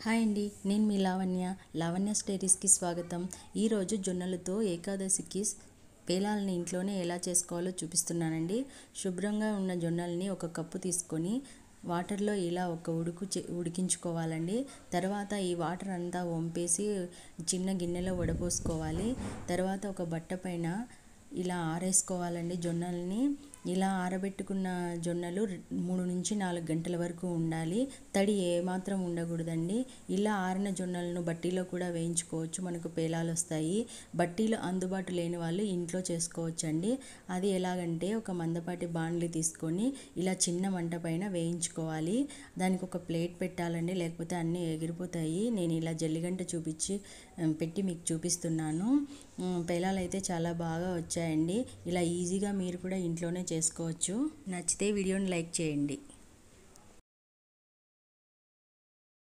Hi అండి, నేను మీ లావణ్య స్టేరీస్కి స్వాగతం. ఈరోజు జొన్నలతో ఏకాదశికి పేలాలని ఇంట్లోనే ఎలా చేసుకోవాలో చూపిస్తున్నానండి. శుభ్రంగా ఉన్న జొన్నల్ని ఒక కప్పు తీసుకొని వాటర్లో ఇలా ఒక ఉడికించుకోవాలండి. తర్వాత ఈ వాటర్ అంతా వంపేసి చిన్న గిన్నెలో వడపోసుకోవాలి. తర్వాత ఒక బట్ట పైన ఇలా ఆరేసుకోవాలండి. జొన్నల్ని ఇలా ఆరబెట్టుకున్న జొన్నలు 3 నుంచి 4 గంటల వరకు ఉండాలి. తడి ఏమాత్రం ఉండకూడదండి. ఇలా ఆరిన జొన్నలను బట్టీలో కూడా వేయించుకోవచ్చు, మనకు పేలాలు వస్తాయి. బట్టీలో అందుబాటు లేని వాళ్ళు ఇంట్లో చేసుకోవచ్చండి. అది ఎలాగంటే ఒక మందపాటి బాండ్లీ తీసుకొని ఇలా చిన్న మంట పైన వేయించుకోవాలి. దానికి ఒక ప్లేట్ పెట్టాలండి, లేకపోతే అన్నీ ఎగిరిపోతాయి. నేను ఇలా జల్లిగంట పెట్టి మీకు చూపిస్తున్నాను. పేలాలు అయితే చాలా బాగా వచ్చాయండి. ఇలా ఈజీగా మీరు కూడా ఇంట్లోనే చేసుకోవచ్చు. నచ్చితే వీడియోని లైక్ చేయండి.